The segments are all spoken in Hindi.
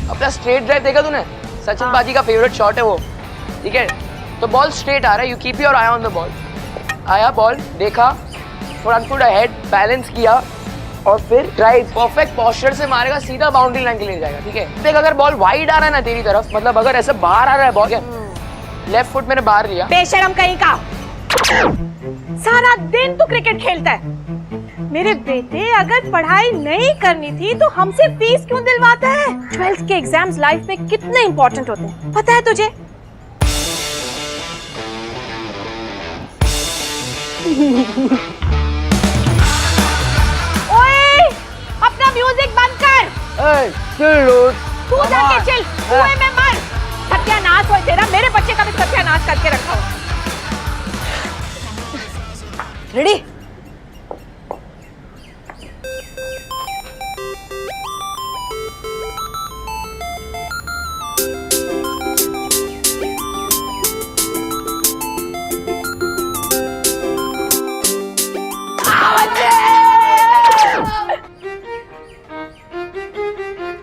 अपना स्ट्रेट ड्राइव देखा तूने? सचिन बाजी का फेवरेट शॉट है वो, ठीक है? तो बॉल स्ट्रेट आ रहा है, you keep your I on the ball. आया बॉल, देखा, फ्रंट फुट अहेड, बैलेंस किया और फिर ड्राइव परफेक्ट पोस्चर से मारेगा, सीधा बाउंड्री लाइन के लिए जाएगा, ठीक है? देख अगर बॉल वाइड आ रहा है ना तेरी तरफ, मतलब अगर ऐसे बाहर आ रहा है बॉल, लेफ्ट फुट मैंने बाहर लिया। बेशरम कहीं का, सारा दिन तू क्रिकेट खेलता है। मेरे बेटे अगर पढ़ाई नहीं करनी थी तो हमसे फीस क्यों दिलवाता है? 12th के एग्जाम्स लाइफ में कितने इंपॉर्टेंट होते हैं, पता है तुझे? ओए, अपना म्यूजिक बंद कर। तू जाके चिल, कुएं में मर। सत्यानाश हो तेरा, मेरे बच्चे का भी सत्यानाश करके रखा हो। रेडी?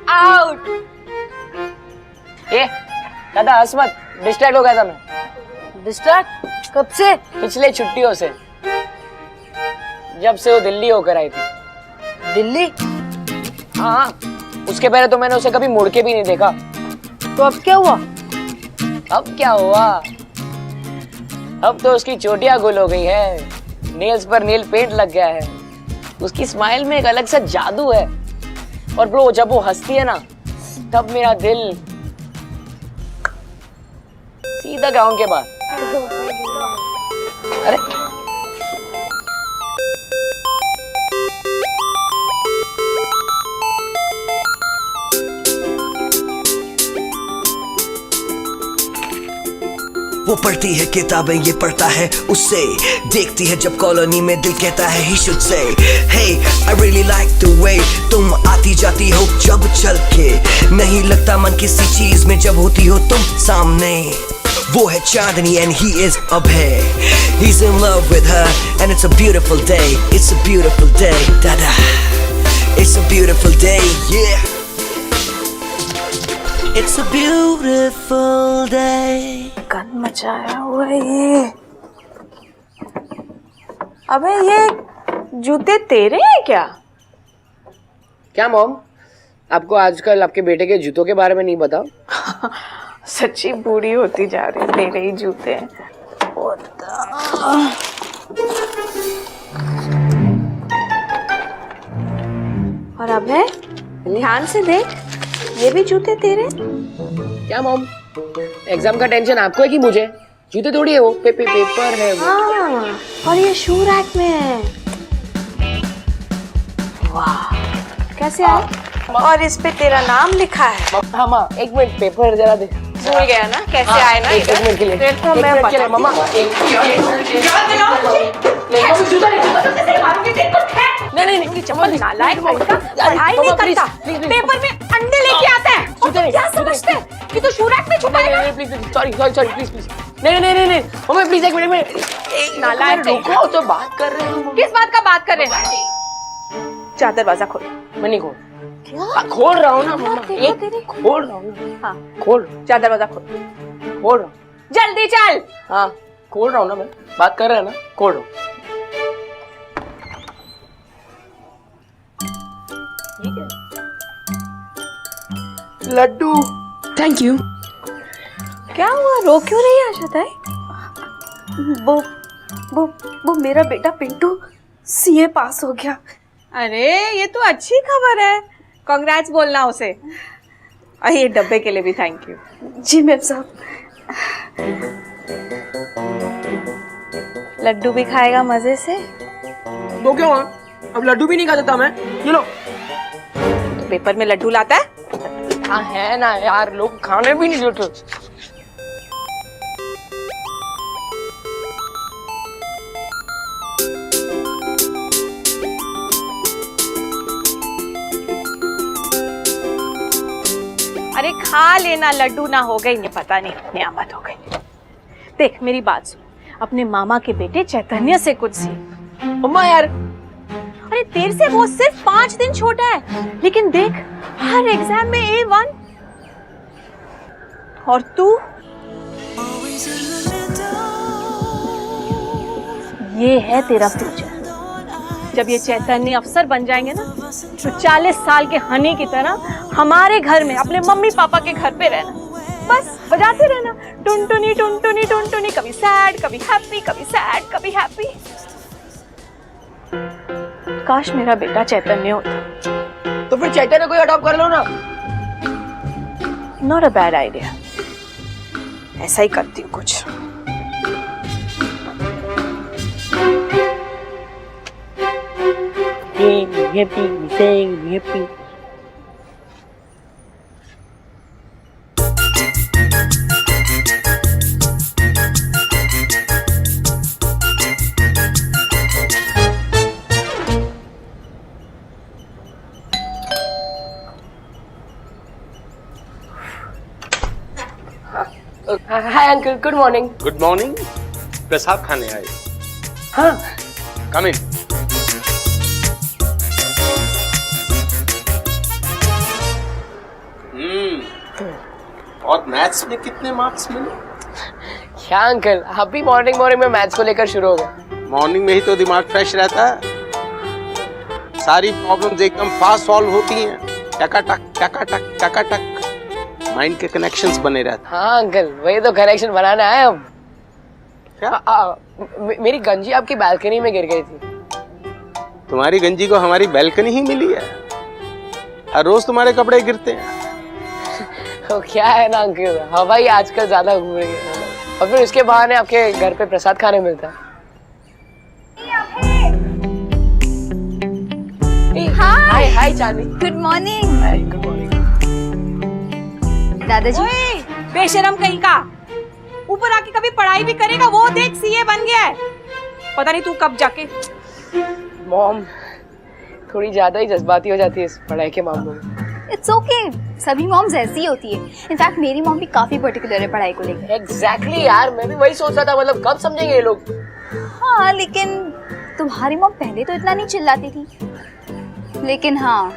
आउट। ए, दादा हंस मत, डिस्ट्रैक्ट हो गया था मैं। डिस्ट्रैक्ट? कब से? पिछले छुट्टियों से, जब से वो दिल्ली होकर आई थी। दिल्ली? हाँ, उसके पहले तो मैंने उसे कभी मुड़ के भी नहीं देखा। तो अब क्या हुआ? अब क्या हुआ? अब तो उसकी चोटियां गुल हो गई है, नेल्स पर नेल पेंट लग गया है, उसकी स्माइल में एक अलग सा जादू है। और ब्रो जब वो हंसती है ना, तब मेरा दिल सीधा ग्राउंड के बाहर। अरे वो पढ़ती है किताबें, ये पढ़ता है उससे, देखती है जब कॉलोनी में दिल कहता है he should say hey I really like the way तुम आती जाती हो जब चल के, नहीं लगता मन किसी चीज में जब होती हो तुम सामने। वो है चांदनी and he is Abhay, he's in love with her and it's a beautiful day, it's a beautiful day, da-da, it's a beautiful day, yeah, it's a beautiful day। Gun मचाया हुआ है ये। अबे ये जूते तेरे हैं क्या? क्या मॉम, आपको आजकल आपके बेटे के जूतों के बारे में नहीं पता? सच्ची बूढ़ी होती जा रही, तेरे ही जूते हैं। और अब है, ध्यान से देख, ये भी जूते तेरे? क्या मॉम, एग्जाम का टेंशन आपको है कि मुझे? जूते थोड़ी है वो, पेपर है वो। हाँ, और ये शू रैक में है। वाह, कैसे आए? और इस पे तेरा नाम लिखा है। हाँ माँ, एक मिनट, पेपर जरा दे। भूल गया ना कैसे आए ना? एक मिनट के लिए। फिर तो मैं बता। मामा नहीं, चप्पल नालायक लड़का, पढ़ाई नहीं करता, पेपर में अंडे लेके आता है। और तुम क्या समझते हैं कि तो शू रैक में छुपाएगा? Please, sorry please. नहीं मम्मी प्लीज, एक मिनट। नालायक, रुको, तो बात कर रहे हो। किस बात का बात कर रहे हैं? जा दरवाजा खोल। मैं नहीं खोल। खोल रहा हूँ ना मम्मा, खोल रहा हूँ। हाँ, खोल, जा दरवाजा खोल। खोल रहा हूँ। जल्दी चल। हाँ, खोल रहा हूँ ना मैं, बात कर रहे हैं ना, खोल रहा हूँ। Laddu, thank you. क्या हुआ, रो क्यों रही है आशा ताई? वो मेरा बेटा पिंटू सीए पास हो गया। अरे ये तो अच्छी खबर है, कांग्रेट्स बोलना उसे। और ये डब्बे के लिए भी थैंक यू। जी मैम साहब। लड्डू भी खाएगा मजे से? तो क्यों, अब लड्डू भी नहीं खा सकता मैं? ये लो। तो पेपर में लड्डू लाता है? हाँ है ना यार, लोग खाने भी नहीं देते। अरे खा लेना, लड्डू ना हो गई, पता नहीं नियामत हो गई। देख मेरी बात सुन, अपने मामा के बेटे चैतन्य से कुछ सीख। मम्मा यार, अरे तेरे से वो सिर्फ 5 दिन छोटा है, लेकिन देख हर एग्जाम में A1, और तू ये है तेरा फ्यूचर। जब ये चैतन्य अफसर बन जाएंगे ना, तो 40 साल के हनी की तरह हमारे घर में अपने मम्मी पापा के घर पे रहना, बस बजाते रहना टुनटुनी टुनटुनी टुनटुनी, कभी सैड कभी हैप्पी, कभी सैड कभी हैप्पी। काश मेरा बेटा चैतन्य होता। तो फिर चैतन्य को अडॉप्ट कर लो ना। नॉट अ बैड आइडिया, ऐसा ही करती हूँ कुछ। Hi uncle, good morning. Good morning. प्रसाद खाने आए? हाँ, कम इन। और मैथ्स में कितने मार्क्स मिले? क्या अंकल, आप भी मॉर्निंग में मैथ्स को लेकर शुरू हो गए? मॉर्निंग में ही तो दिमाग फ्रेश रहता है, सारी प्रॉब्लम्स एकदम फास्ट सॉल्व होती हैं, टकाटक टकाटक टकाटक, माइंड के कनेक्शंस बने रहते हैं। हाँ अंकल, वही तो कनेक्शन बनाना है अब। क्या? मेरी गंजी आपकी बालकनी में गिर गई थी। तुम्हारी गंजी को हमारी बैल्कनी ही मिली है, हर रोज तुम्हारे कपड़े गिरते हैं। तो क्या है ना अंकल, हवा ही आजकल ज्यादा घूम रही है, और फिर उसके बहाने आपके घर पे प्रसाद खाने मिलता है। हाय हाय चांदी। Good morning hi, good morning. दादाजी। ओए, बेशरम कहीं का, ऊपर आके कभी पढ़ाई भी करेगा? वो देख सीए बन गया है, पता नहीं तू कब जाके। मॉम थोड़ी ज्यादा ही जज्बाती हो जाती है इस पढ़ाई के मामलों में। इट्स ओके, सभी मॉम्स ऐसी ही होती है। इनफैक्ट मेरी मॉम भी काफी पर्टिकुलर है पढ़ाई को लेकर। एग्जैक्टली यार, मैं भी वही सोच रहा था, मतलब कब समझेंगे ये लोग। हाँ, लेकिन तुम्हारी मॉम पहले तो इतना नहीं चिल्लाती थी। लेकिन हाँ,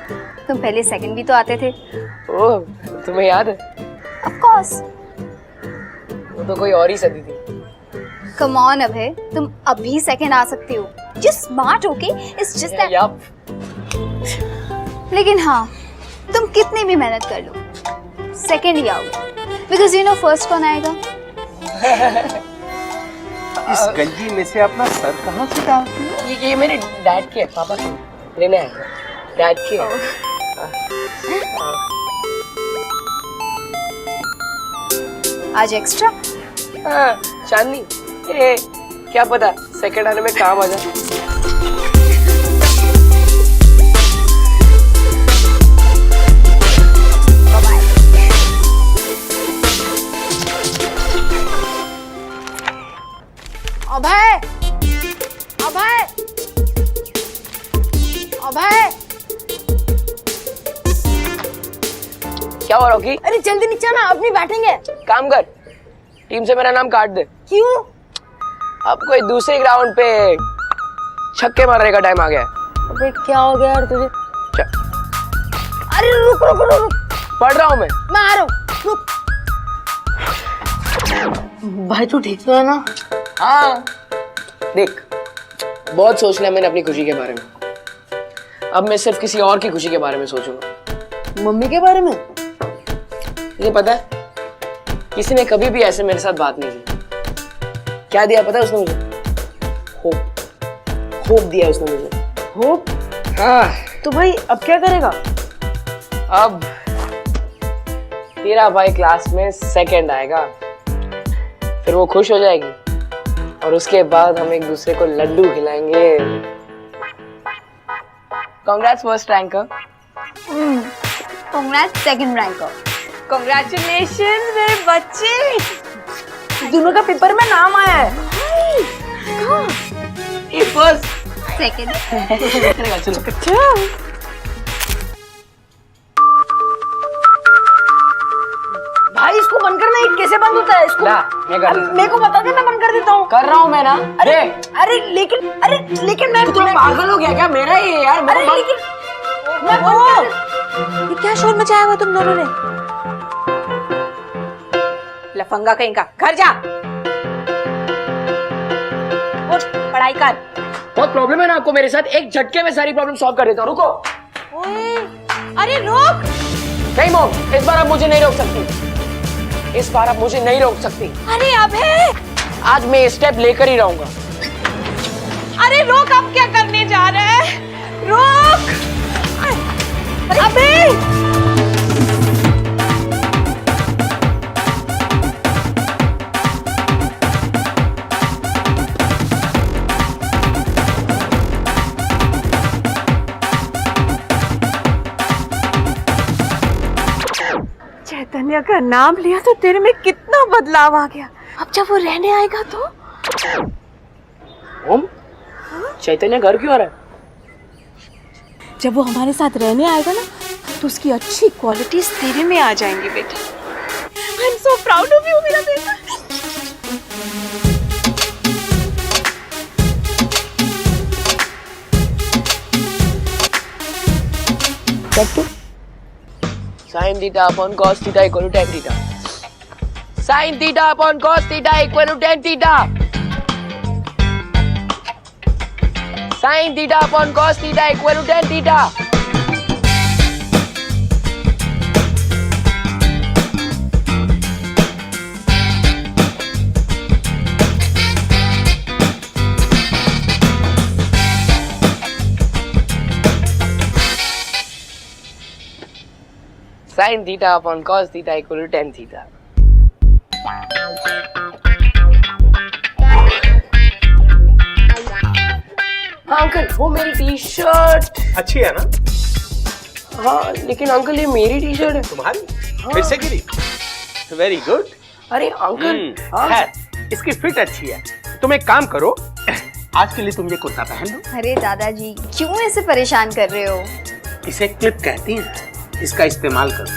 तुम पहले सेकंड भी तो आते थे। ओह, तुम्हें याद है? Of course. वो तो कोई और ही सदी थी। कम ऑन अभय, तुम अभी सेकंड आ सकते हो। Just smart okay, it's just that. Yep. लेकिन हाँ, तुम कितनी भी मेहनत कर लो, सेकंड ही आओगे। बिकॉज यू नो फर्स्ट कौन आएगा? इस गंजी में से अपना सर कहाँ से डालती है? ये मेरे डैड के है, पापा के लेने आए। डैड के है। आज एक्स्ट्रा? हाँ, चांदनी, ये क्या पता सेकंड आने में काम आ जाए। अभय, अभय, अभय, क्या हो रॉकी? अरे जल्दी नीचे आना, अपनी बैटिंग है। काम कर, टीम से मेरा नाम काट दे। क्यों? अब कोई दूसरे ग्राउंड पे छक्के मारने का टाइम आ गया है। अबे क्या हो गया यार तुझे? अरे रुक रुक रुक रुक, पढ़ रहा हूँ मैं आ रहा हूँ, रुक। भाई तू ठीक तो है ना? हाँ, देख बहुत सोच लिया मैंने अपनी खुशी के बारे में। अब मैं सिर्फ किसी और की खुशी के बारे में सोचूंगा। मम्मी के बारे में? ये पता है, किसी ने कभी भी ऐसे मेरे साथ बात नहीं की। क्या दिया पता है उसने मुझे? होप। होप दिया उसने मुझे। होप? हाँ। तो भाई अब क्या करेगा? अब तेरा भाई क्लास में सेकंड आएगा, फिर वो खुश हो जाएगी, और उसके बाद हम एक दूसरे को लड्डू खिलाएंगे। Congrats first ranker. Congrats second ranker. Congratulation मेरे बच्चे, दोनों का पेपर में नाम आया है। ये फर्स्ट सेकंड। चलो। अच्छा, भाई इसको बंद करना, ये कैसे बंद होता है इसको? ला, मैं कर अरे, मेरे को बता दे, मैं बंद कर देता हूँ। कर रहा हूँ मैं ना। अरे लेकिन मैं तू पागल हो गया क्या? मेरा ही है यार। अरे लेकिन मैं बंद कर। ये क्या शोर मचाया हुआ तुम दोनों ने? लफंगा कहीं का, घर जा। उठ, पढ़ाई कर। बहुत प्रॉब्लम है ना आपको मेरे साथ, एक झटके में सारी प्रॉब्लम सॉल्व कर देता हूँ। रुको। ओए, अरे रोक। नहीं मॉम, इस बार आप मुझे नहीं रोक सकती, इस बार आप मुझे नहीं रोक सकती। अरे अबे, आज मैं ये स्टेप लेकर ही रहूंगा। अरे रोक, अब क्या करने जा रहे हैं? रोक। अबे, चैतन्य का नाम लिया तो तेरे में कितना बदलाव आ गया। अब जब वो रहने आएगा तो? ओम, चैतन्य घर क्यों आ रहा है? जब वो हमारे साथ रहने आएगा ना, तो उसकी अच्छी क्वालिटीज तेरे में आ जाएंगी बेटा। I am so proud of you मेरा बेटा। Sin theta upon cos theta equal to tan theta. Sin theta upon cos theta equal to tan theta. Sin theta upon cos theta equal to tan theta. Sin theta upon cos theta equal to tan theta. हाँ अंकल, वो मेरी टी शर्ट अच्छी है ना? हाँ लेकिन अंकल ये मेरी टी शर्ट है। तुम्हारी? फिर से गिरी? Very good. अरे अंकल है, इसकी फिट अच्छी है। तुम एक काम करो, आज के लिए तुम ये कुर्ता पहन लो। अरे दादाजी, क्यों ऐसे परेशान कर रहे हो? इसे क्लिप कहती हैं, इसका इस्तेमाल करो।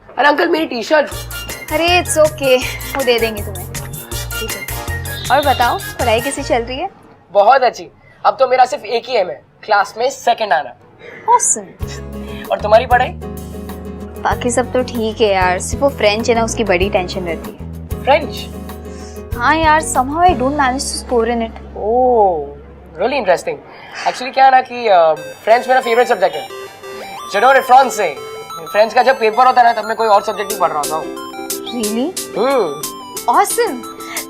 अरे अंकल मेरी टी शर्ट। अरे इट्स ओके, वो दे देंगे तुम्हें। और बताओ, पढ़ाई कैसी चल रही है? बहुत अच्छी। अब तो मेरा सिर्फ एक ही एम है, क्लास में सेकंड आना। ऑसम। और तुम्हारी पढ़ाई? बाकी सब तो ठीक है यार, सिर्फ वो फ्रेंच है ना, उसकी बड़ी टेंशन रहती है। फ्रेंच? हाँ यार, somehow I don't manage to score in it. Oh really interesting. Actually क्या है ना कि फ्रेंच मेरा फेवरेट सब्जेक्ट है। जनवरी फ्रांस से फ्रेंच का जब पेपर होता है ना, तब मैं कोई और सब्जेक्ट नहीं पढ़ रहा था। Really? Awesome.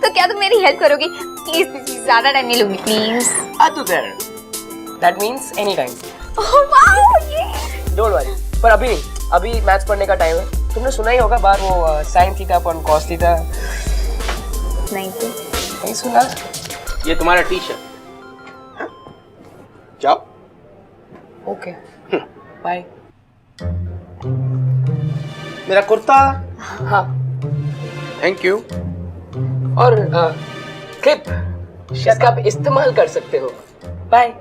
तो क्या तुम मेरी हेल्प करोगी? प्लीज प्लीज, ज्यादा टाइम नहीं लूंगी please. Atu there. That means anytime. Oh wow, ये। Don't worry. पर अभी नहीं, अभी मैथ्स पढ़ने का टाइम है। तुमने सुना ही होगा बार वो sin theta upon cos theta. नहीं तो। नहीं सुना? ये तुम्हारा टी शर्ट। जाओ। Okay bye. मेरा कुर्ता। हाँ थैंक यू। और क्लिप इसका आप इस्तेमाल कर सकते हो। बाय।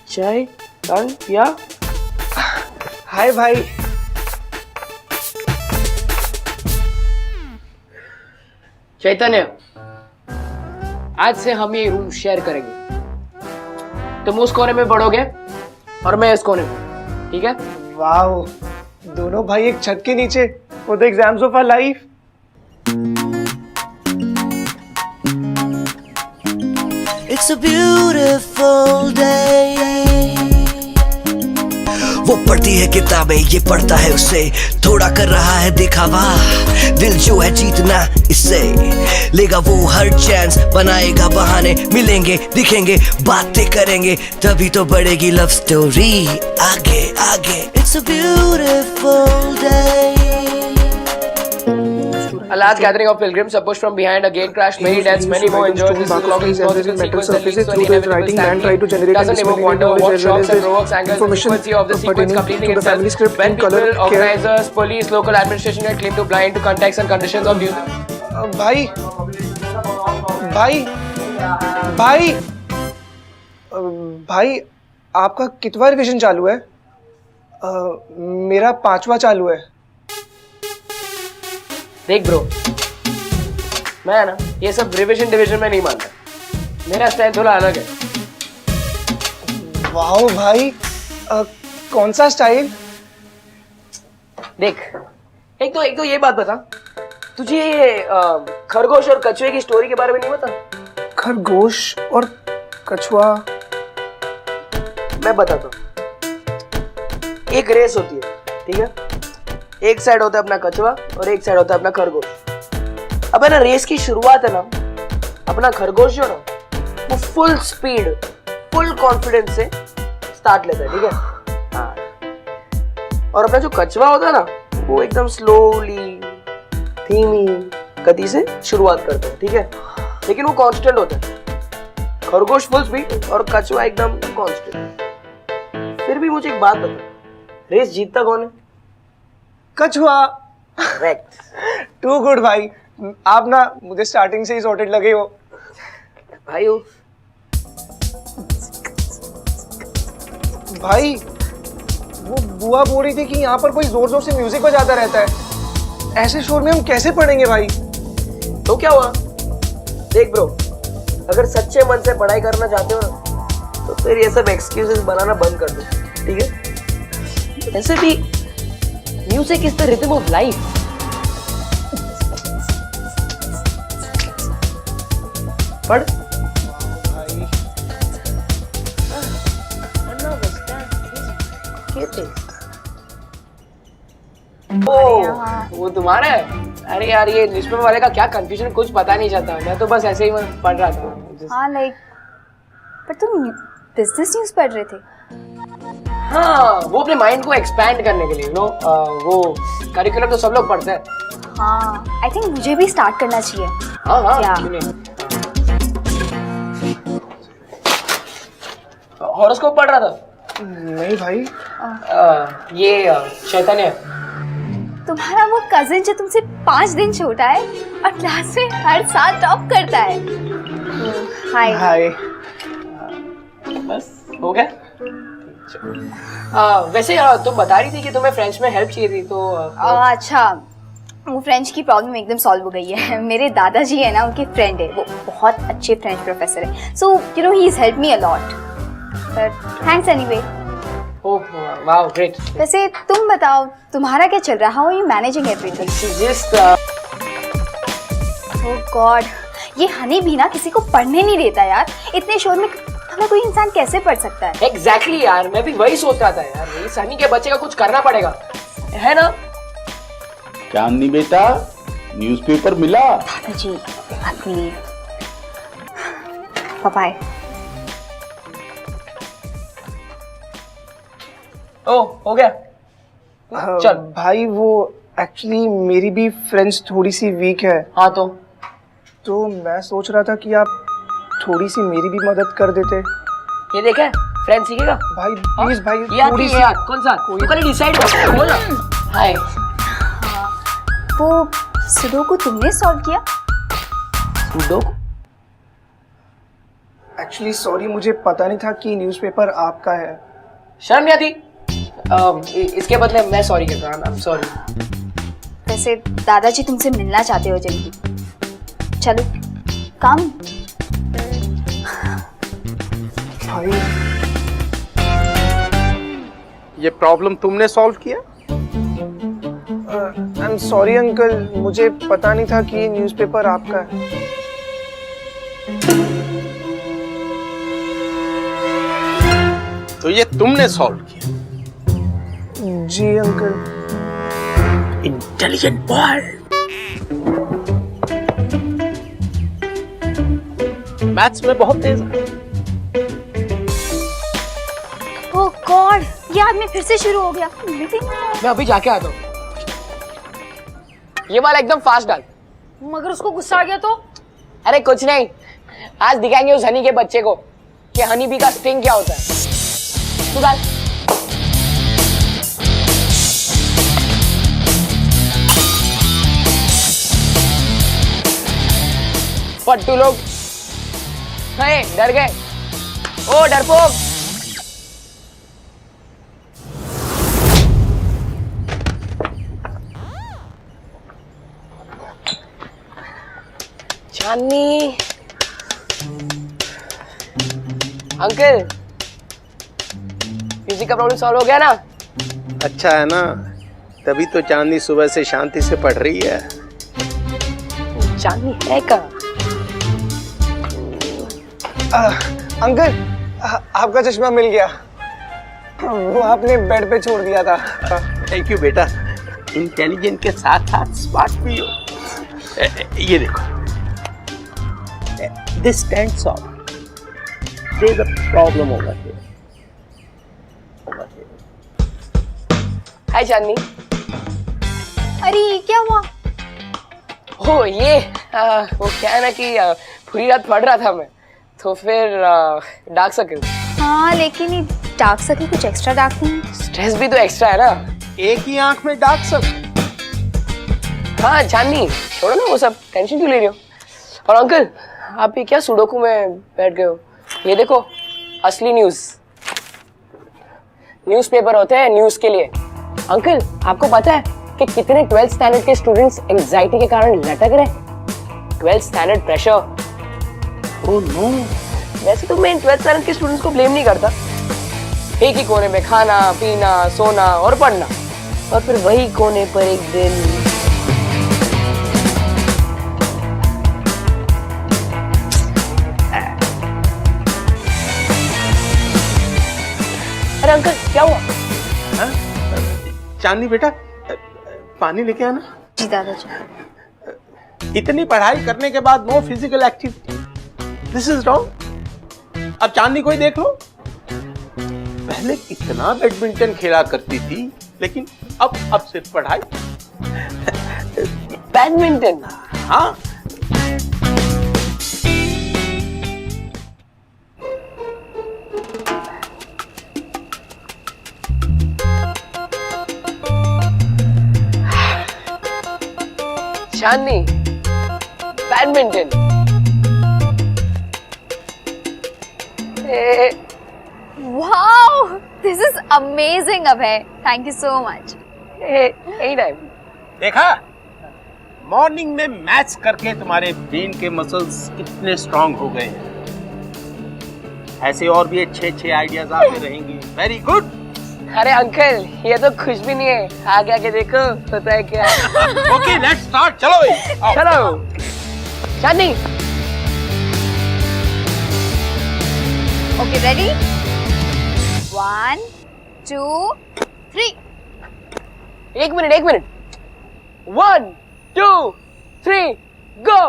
चाय टन पिया। हाय भाई। चैतन्य, आज से हम ये रूम शेयर करेंगे। तुम उस कोने में पढ़ोगे और मैं इस कोने में, ठीक है? वाओ, दोनों भाई एक छत के नीचे for the exams of our life. It's a beautiful day. वो पढ़ती है किताबें, ये पढ़ता है उसे, थोड़ा कर रहा है दिखावा, दिल जो है जीतना इससे, लेगा वो हर चांस, बनाएगा बहाने, मिलेंगे दिखेंगे बातें करेंगे, तभी तो बढ़ेगी लव स्टोरी आगे आगे। It's a beautiful day. A large gathering of pilgrims approached from behind. A gate crashed. Many deaths, many more injured. This is a long historical sequence that leads to an inevitable stampede. Doesn't evoke wonder, what shocks and provokes anger. The frequency of the sequence completing itself. When people, organizers, police, local administration had claimed to blind to context and conditions of use. भाई भाई भाई भाई, आपका कितवा रिवीजन चालू है? मेरा 5वां चालू है। देख ब्रो, मैं ना ये सब रिविजन डिवीजन में नहीं मानता। मेरा स्टाइल थोड़ा अलग है। वाह भाई, कौन सा स्टाइल? देख, एक तो ये बात बता, तुझे ये खरगोश और कछुए की स्टोरी के बारे में नहीं पता? खरगोश और कछुआ? मैं बताता हूँ। एक रेस होती है, ठीक है? एक साइड होता है अपना कछुआ और एक साइड होता है अपना खरगोश। अब है ना, रेस की शुरुआत है ना, अपना खरगोश जो ना, वो फुल स्पीड, फुल कॉन्फिडेंस से स्टार्ट लेता है, ठीक है? हाँ। और अपना जो कछुआ होता है ना, वो एकदम स्लोली, धीमी गति से शुरुआत करता है, ठीक है? लेकिन वो कांस्टेंट होता है। खरगोश फुल स्पीड और कछुआ एकदम कांस्टेंट। फिर भी मुझे एक बात बता, रेस जीतता कौन है? कछुआ। करेक्ट। टू गुड भाई, आप ना मुझे स्टार्टिंग से ही सॉर्टेड लगे हो। भाई वो भाई, वो बुआ बोल रही थी कि यहाँ पर कोई जोर जोर से म्यूजिक बजाता रहता है। ऐसे शोर में हम कैसे पढ़ेंगे भाई? तो क्या हुआ? देख ब्रो, अगर सच्चे मन से पढ़ाई करना चाहते हो ना, तो फिर ये सब एक्सक्यूजेस बनाना बंद कर दो, ठीक है? ऐसे भी music is the rhythm of life. पढ़। वो तुम्हारा है? अरे यार, ये न्यूज़पेपर वाले का क्या कंफ्यूजन, कुछ पता नहीं चलता। मैं तो बस ऐसे ही पढ़ रहा था। हाँ लाइक, पर तुम बिजनेस न्यूज पढ़ रहे थे? हाँ, वो अपने माइंड को एक्सपैंड करने के लिए, नो वो करिकुलम तो सब लोग पढ़ते हैं। हाँ, आई थिंक मुझे भी स्टार्ट करना चाहिए। हाँ हाँ, क्या? क्यों नहीं? हॉरोस्कोप पढ़ रहा था? नहीं भाई। ये चैतन्य। तुम्हारा वो कजिन जो तुमसे 5 दिन छोटा है और क्लास में हर साल टॉप करता है। हाय। हाय। बस हो गया। वैसे तुम बता रही थी कि तुम्हें फ्रेंच में हेल्प चाहिए थी, तो अच्छा, वो फ्रेंच की प्रॉब्लम एकदम सॉल्व हो गई है। मेरे दादाजी है ना, उनके फ्रेंड है, वो बहुत अच्छे फ्रेंच प्रोफेसर है। So you know he is help me a lot, but thanks anyway. Oh wow, great. वैसे तुम बताओ, तुम्हारा क्या चल रहा है? How are you managing everything? Just oh God, ये हनी भी ना किसी को पढ़ने नहीं देता यार। इतने शोर में भला कोई इंसान कैसे पढ़ सकता है? एग्जैक्टली यार, मैं भी वही सोच रहा था यार, इस हनी के बच्चे का कुछ करना पड़ेगा, है ना? चांदनी बेटा, न्यूज़पेपर मिला? दादाजी, बात नहीं। बाय। ओ, हो गया? चल। भाई, वो एक्चुअली मेरी भी फ्रेंच थोड़ी सी वीक है। हाँ, तो मैं सोच रहा था कि आप थोड़ी सी मेरी भी मदद कर देते। ये देखे, फ्रेंच सीखेगा भाई प्लीज भाई, यार, थोड़ी सी। यार कौन सा? तू पहले डिसाइड कर, बोल ना। हाय। वो सुडोकू तुमने सॉल्व किया? सुडोकू? एक्चुअली सॉरी, मुझे पता नहीं था कि न्यूज़पेपर आपका है। शर्म नहीं आती? इसके बदले मैं सॉरी कहता हूँ। I am sorry. वैसे दादाजी तुमसे मिलना चाहते हो जल्दी। चलो, काम। भाई, ये प्रॉब्लम तुमने सॉल्व किया? आई एम सॉरी अंकल, मुझे पता नहीं था कि ये न्यूज़पेपर आपका है। तो ये तुमने सॉल्व किया? जी अंकल। Intelligent boy. मैथ्स में बहुत तेज है। ओह गॉड, ये आदमी फिर से शुरू हो गया। मीटिंग में मैं अभी जाके आता हूँ। ये वाला एकदम फास्ट डाल। मगर उसको गुस्सा आ गया तो? अरे कुछ नहीं, आज दिखाएंगे उस हनी के बच्चे को कि हनी बी का स्टिंग क्या होता है। तू डाल। पट्टू लोग डर गए। ओ डरपोक, चांदनी अंकल म्यूजिक का प्रॉब्लम सॉल्व हो गया ना? अच्छा है ना, तभी तो चांदनी सुबह से शांति से पढ़ रही है। चांदनी है कहाँ? अंकल आपका चश्मा मिल गया, वो आपने बेड पे छोड़ दिया था। थैंक यू बेटा, इंटेलिजेंट के साथ साथ स्मार्ट भी हो। ये देखो, this stands off, there is a problem over here. Hi Chandni. अरे ये क्या हुआ? ओ ये वो क्या है ना कि पूरी रात पढ़ रहा था मैं, तो फिर डार्क सर्कल। हाँ लेकिन ये डार्क सर्कल कुछ एक्स्ट्रा डार्क नहीं? स्ट्रेस भी तो एक्स्ट्रा है ना। एक ही आंख में डार्क सब। हाँ चांदनी छोड़ो ना वो सब, टेंशन क्यों ले रही हो? और अंकल आप ये क्या सुडोकू में बैठ गए हो? ये देखो असली न्यूज़पेपर होते हैं न्यूज़ के लिए। अंकल आपको पता है कि कितने 12th स्टैंडर्ड के स्टूडेंट्स एंजाइटी के कारण लटक रहे? 12th standard pressure. Oh no. वैसे तो मैं 12th स्टैंडर्ड के स्टूडेंट्स को ब्लेम नहीं करता, एक ही कोने में खाना पीना सोना और पढ़ना, और फिर वही कोने पर एक दिन अरे अंकल क्या हुआ? हाँ? चांदनी बेटा पानी लेके आना। जी दादाजी। इतनी पढ़ाई करने के बाद no physical activity, this is wrong. अब चांदनी को ही देख लो, पहले कितना बैडमिंटन खेला करती थी, लेकिन अब सिर्फ पढ़ाई। बैडमिंटन? हाँ Chandni badminton. Wow, this is amazing Abhay, thank you so much. Any time. देखा, मॉर्निंग में मैथ्स करके तुम्हारे ब्रेन के मसल्स कितने स्ट्रांग हो गए हैं। ऐसे और भी अच्छे आइडियाज आते रहेंगे। Very good. अरे अंकल ये तो कुछ भी नहीं है, आगे आगे देखो होता है क्या। ओके लेट्स स्टार्ट, चलो आओ। चलो चांदनी। Okay ready, 1 2 3। एक मिनट 1 2 3 गो।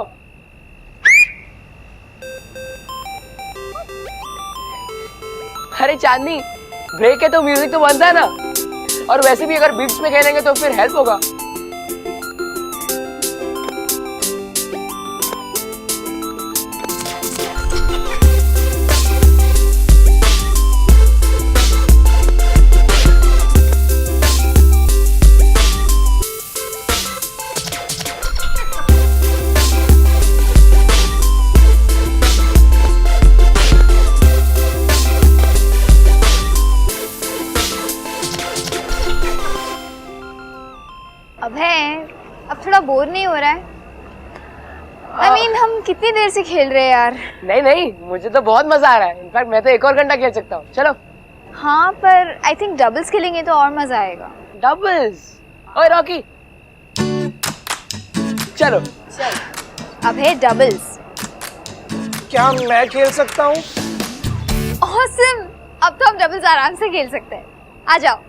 अरे चांदनी ब्रेक है तो म्यूजिक तो बनता है ना, और वैसे भी अगर बीट्स में खेलेंगे तो फिर हेल्प होगा। अभय अब थोड़ा बोर नहीं हो रहा है? I mean, हम कितनी देर से खेल रहे हैं यार। नहीं मुझे तो बहुत मजा आ रहा है, इनफैक्ट मैं तो एक और घंटा खेल सकता हूँ। चलो। हाँ पर आई थिंक डबल्स खेलेंगे तो और मजा आएगा। डबल्स? ओए रॉकी चलो। अभय डबल्स। क्या मैं खेल सकता हूँ? ऑसम, अब तो हम डबल्स आराम से खेल सकते हैं, आ जाओ।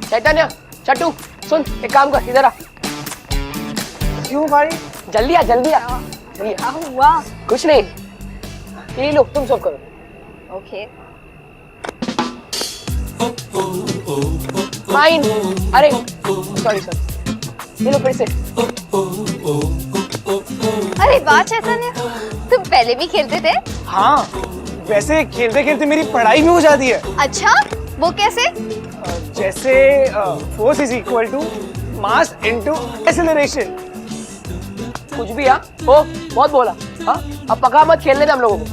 चैतन्य चट्टू सुन, एक काम कर, इधर आ। क्यों भाई? जल्दी आ जल्दी आ। क्या हुआ? कुछ नहीं, ये लो तुम सब करो। ओके। फाइन। अरे सॉरी ये लो फिर से। अरे वाह चैतन्य, तुम पहले भी खेलते थे? हाँ, वैसे खेलते खेलते मेरी पढ़ाई भी हो जाती है। अच्छा, वो कैसे? जैसे force is equal to mass into acceleration. कुछ भी। हाँ ओ बहुत बोला। हाँ अब पका मत खेलने दे हम लोगों को।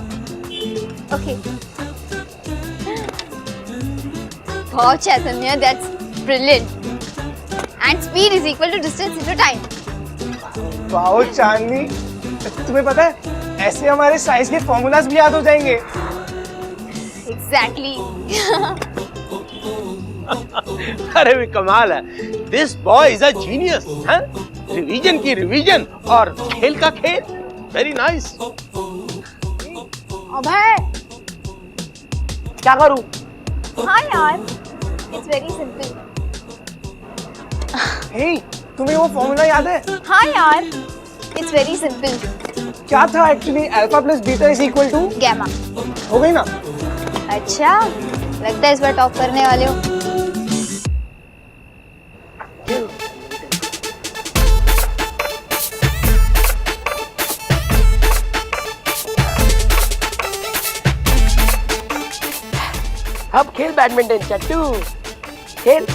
ओके। वाह Chaitanya, that's brilliant. And speed is equal to distance into time. Wow Chandni, तुम्हें पता है ऐसे हमारे साइज के फॉर्मूलाज भी याद हो जाएंगे। एग्जैक्टली। अरे भी कमाल है, this boy is a genius. Revision की रिवीजन और खेल का खेल, वेरी नाइस। अभय, क्या करूं? हाँ यार, इट्स वेरी सिंपल। हे, तुम्हें वो फॉर्मूला याद है? हाँ यार, इट्स वेरी सिंपल। क्या था actually? Alpha plus beta is equal to gamma. हो गई ना? अच्छा, लगता है इस बार टॉप करने वाले हो। अब खेल बैडमिंटन चट्टू, खेल।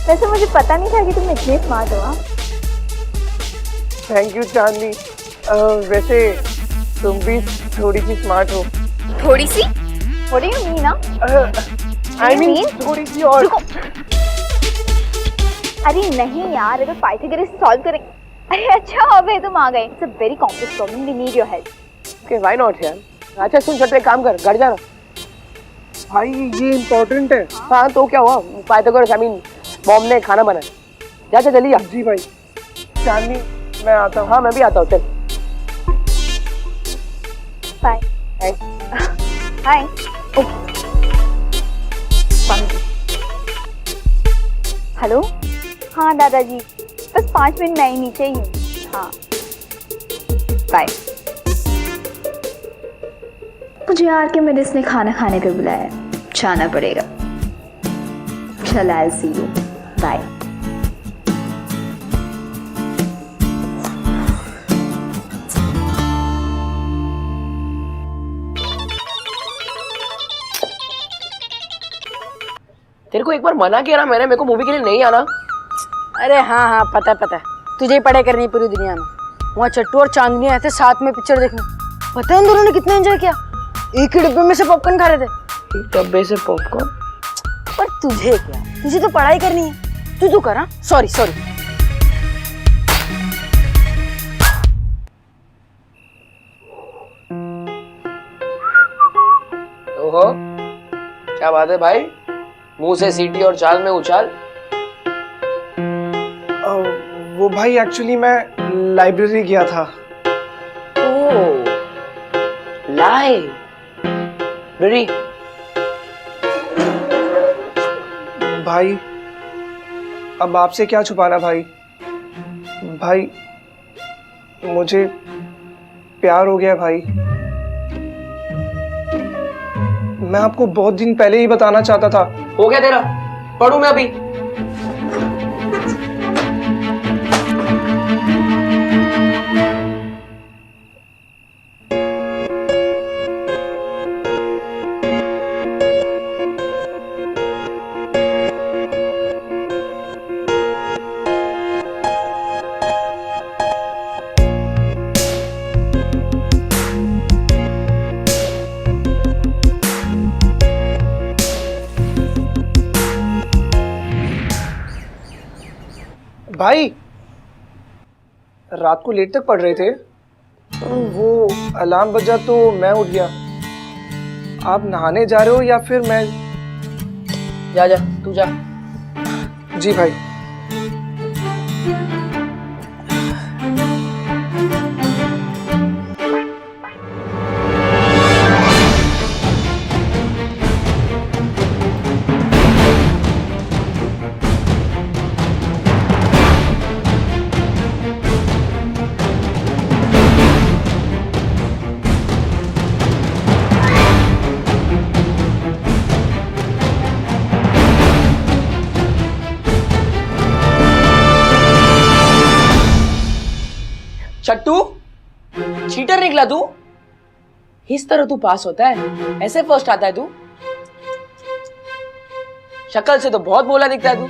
वैसे मुझे पता नहीं था कि तुम इतने स्मार्ट हो। थैंक यू चांदनी। वैसे तुम भी थोड़ी सी स्मार्ट हो। थोड़ी सी? What do you mean, ना? I mean mean? थोड़ी सी और। रुको। अरे नहीं यार, अगर पाइथागोरस सॉल्व करें। अरे अच्छा अबे तुम आ गए। It's a very complex problem, we need your help. Okay, why not यार। अच्छा सुन छोटे, एक काम कर, घर जाना। भाई ये इम्पोर्टेंट है। हाँ तो क्या हुआ, पाइथागोरस आई मीन मॉम ने खाना बनाया। जा जल्दी आ। जी भाई। चांदनी मैं आता हूँ। हाँ मैं भी आता हूँ, चल। बाय। हाय। हेलो। हाँ दादाजी, बस 5 मिनट मैं ही नीचे ही हूँ। हाँ बाय। मुझे यार के मेरे इसने खाना खाने पे बुलाया है, जाना पड़ेगा। चल आई सी यू, बाय। तेरे को एक बार मना किया ना मैंने, मेरे को मूवी के लिए नहीं आना। अरे हाँ हाँ पता है तुझे ही पढ़ाई करनी है पूरी दुनिया में। वहाँ चट्टू और चांदनी आए थे साथ में पिक्चर देखने। पता है उन दोनों ने कितना एंजॉय किया, एक ही डिब्बे में से पॉपकॉर्न खा रहे थे। एक डब्बे से पॉपकॉर्न? पर तुझे क्या, तुझे तो पढ़ाई करनी है, तू कर। हाँ सॉरी। ओहो, क्या बात है भाई, मुंह से सीटी और चाल में उछाल। वो भाई एक्चुअली मैं लाइब्रेरी गया था। ओह, लाइब्रेरी। भाई अब आपसे क्या छुपाना भाई। भाई मुझे प्यार हो गया भाई। मैं आपको बहुत दिन पहले ही बताना चाहता था। हो गया तेरा, पढ़ूं मैं अभी। भाई रात को लेट तक पढ़ रहे थे, वो अलार्म बजा तो मैं उठ गया। आप नहाने जा रहे हो या फिर मैं? जा तू जा। जी भाई। चट्टू, चीटर निकला तू। इस तरह तू पास होता है, ऐसे फर्स्ट आता है तू। शक्ल से तो बहुत भोला दिखता है तू।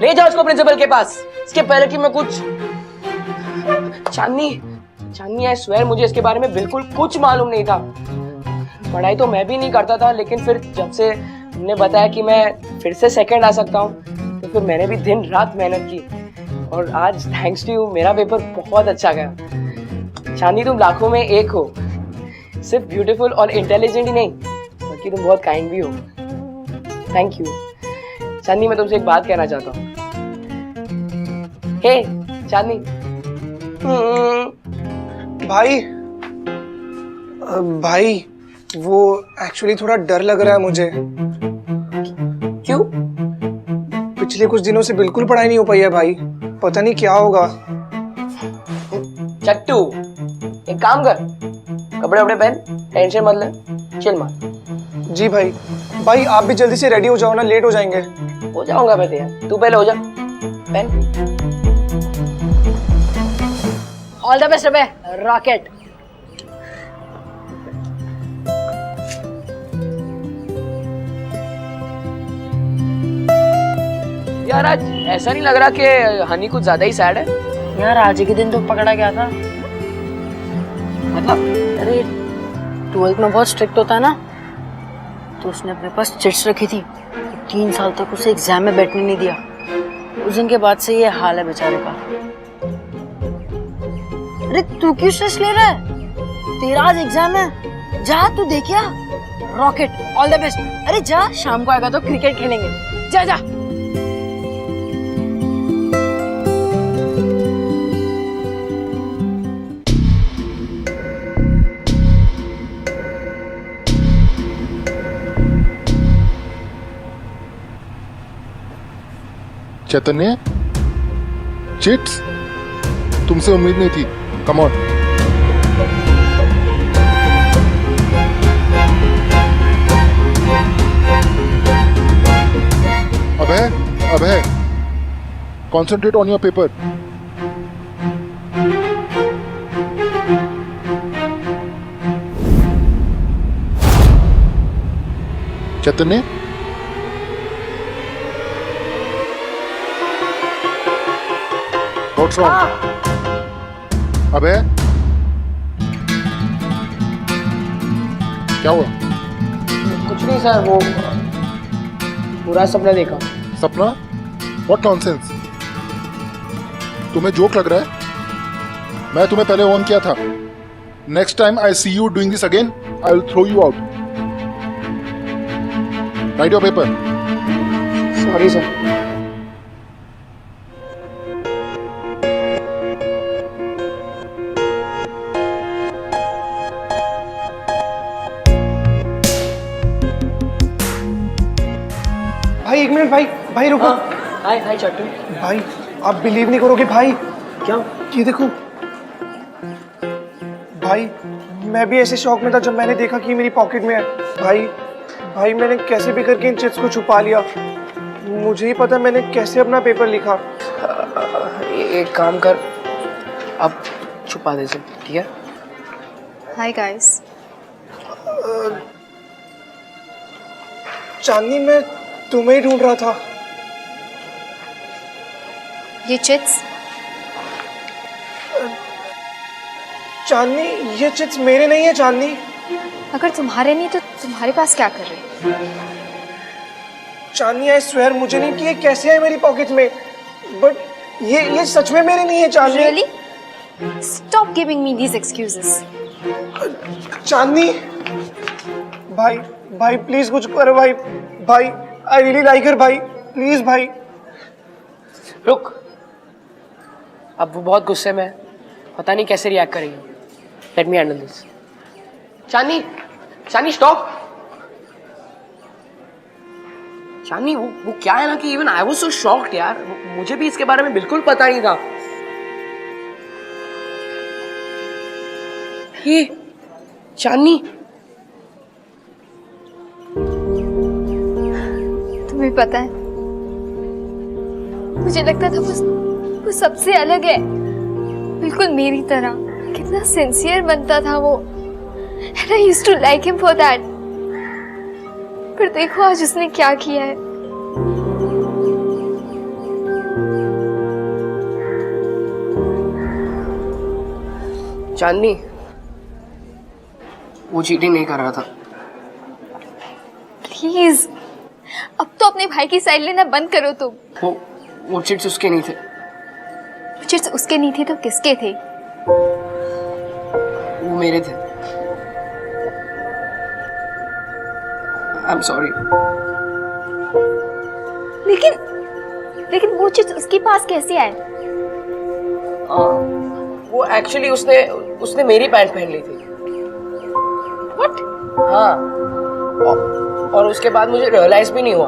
ले जाओ उसको प्रिंसिपल के पास, इसके पहले कि मैं कुछ। चांदनी आई स्वेयर मुझे इसके बारे में बिल्कुल कुछ मालूम नहीं था। पढ़ाई तो मैं भी नहीं करता था, लेकिन फिर जब से उन्होंने बताया कि मैं फिर से सेकंड आ सकता हूँ, फिर मैंने भी दिन रात मेहनत की और आज थैंक्स टू यू मेरा पेपर बहुत अच्छा गया। चांदनी तुम लाखों में एक हो, सिर्फ ब्यूटीफुल और इंटेलिजेंट ही नहीं बल्कि तुम बहुत काइंड भी हो। थैंक यू चांदनी। मैं तुमसे एक बात कहना चाहता हूँ। हे चांदनी। भाई भाई वो एक्चुअली थोड़ा डर लग रहा है मुझे। क्यों? पिछले कुछ दिनों से बिल्कुल पढ़ाई नहीं हो पाई है भाई, पता नहीं क्या होगा। चट्टू एक काम कर, कपड़े वपड़े पहन, टेंशन मत ले, चिल मार। जी भाई। भाई आप भी जल्दी से रेडी हो जाओ ना, लेट हो जाएंगे। हो जाऊंगा मैं तैयार, तू पहले हो जा। पहन। ऑल द बेस्ट अबे रॉकेट। यार आज ऐसा नहीं लग रहा कि हनी कुछ ज्यादा ही सैड है? यार आज के दिन तो पकड़ा गया था। मतलब? अरे 12th में बहुत स्ट्रिक्ट होता है ना, तो उसने अपने पास चिट्स रखी थी। 3 साल तक उसे एग्जाम में बैठने नहीं दिया। उस दिन के बाद से ये हाल है बेचारे का। अरे तू क्यों स्ट्रेस ले रहा है? तेरा आज एग्जाम है, जा तू देखिया। Rocket all the best. अरे जा, शाम को आएगा तो क्रिकेट खेलेंगे। जा जा। चैतन्य, चिट्स तुमसे उम्मीद नहीं थी। Come on. Abhay, concentrate on your paper. Chaitanya, What's wrong? अबे क्या हुआ? कुछ नहीं सर, वो पूरा सपना देखा। सपना? What nonsense? तुम्हें जोक लग रहा है? मैं तुम्हें पहले वार्न किया था। Next time I see you doing this again, I will throw you out. Write your paper. Sorry sir. भाई एक मिनट, भाई रुको। हाय हाय चट्टू। भाई आप बिलीव नहीं करोगे भाई। क्या? ये देखो भाई, मैं भी ऐसे शौक में था जब मैंने देखा कि मेरी पॉकेट में है। भाई मैंने कैसे भी करके इन चिट्स को छुपा लिया। मुझे ही पता मैंने कैसे अपना पेपर लिखा। एक काम कर, अब छुपा दे सब, ठीक है? Hi guys. चांदनी, मैं तुम्हें ही ढूंढ रहा था। ये चिट्स? चांदनी, ये चिट्स मेरे नहीं है चांदनी। अगर तुम्हारे नहीं तो तुम्हारे पास क्या कर रहे? चांदनी आई स्वेयर मुझे नहीं कि ये कैसे है मेरी पॉकेट में, बट ये सच में मेरे नहीं है चांदनी। Really? Stop giving me these excuses. चांदनी, भाई प्लीज कुछ करो भाई आई रियली लाइक हर भाई, प्लीज भाई। रुक, अब वो बहुत गुस्से में है, पता नहीं कैसे रिएक्ट करेगी। Let me handle this. Chandni stop. Chandni वो क्या है ना कि even I was so shocked यार, मुझे भी इसके बारे में बिल्कुल पता नहीं था। ये चांदनी, तुम्हें पता है, मुझे लगता था वो सबसे अलग है, बिल्कुल मेरी तरह। कितना सिंसियर बनता था वो, and I used to like him for that. पर देखो आज उसने क्या किया है। चांदनी वो चीटिंग नहीं कर रहा था। प्लीज, अब तो अपने भाई की साइड लेना बंद करो तुम। वो चिट्स उसके नहीं थे। चिट्स उसके नहीं थे तो किसके थे? वो मेरे थे। I am sorry. लेकिन वो चिट्स उसके पास कैसे आए? वो एक्चुअली उसने मेरी पैंट पहन ली थी। व्हाट? हाँ, और उसके बाद मुझे रियलाइज भी नहीं हुआ।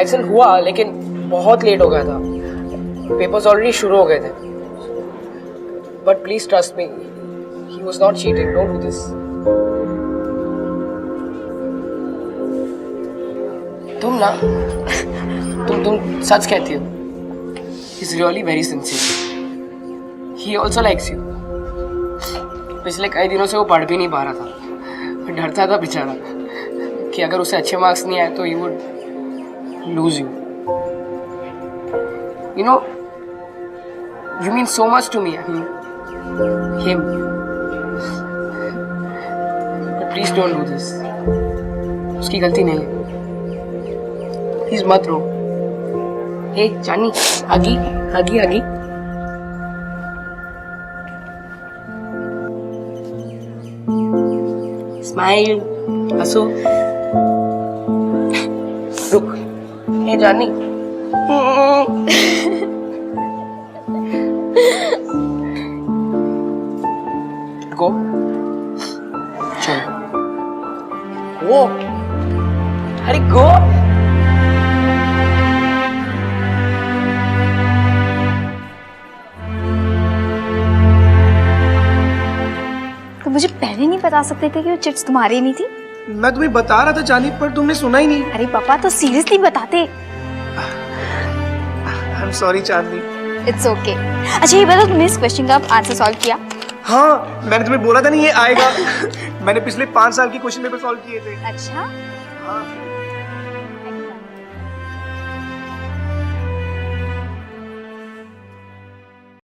एक्सीडेंट हुआ लेकिन बहुत लेट हो गया था, पेपर्स ऑलरेडी शुरू हो गए थे। But please trust me, he was not cheating, don't do this. तुम सच कहती हो। He is really very sincere. He also likes you. पिछले कई दिनों से वो पढ़ भी नहीं पा रहा था, डरता था बेचारा कि अगर उसे अच्छे मार्क्स नहीं आए तो he would lose you. You know, you mean so much to me, him. But please don't do this. उसकी गलती नहीं है, प्लीज मत रो। हे चांदनी, हगी हगी हगी। स्माइल, हंसो। रुक, हे जानी। गो, चलो। गो, अरे गो। तो मुझे पहले नहीं बता सकते थे कि वो चिट्स तुम्हारी नहीं थी? मैं तुम्हें बता रहा था चांदी, पर तुमने सुना ही नहीं। अरे पापा तो सीरियसली बताते। आई एम सॉरी चांदी। It's okay. अच्छा ये बताओ, तुमने इस क्वेश्चन का आंसर सॉल्व किया? हाँ, मैंने तुम्हें बोला था नहीं ये आएगा। मैंने पिछले 5 साल के क्वेश्चन पेपर सॉल्व किए थे। अच्छा। हाँ।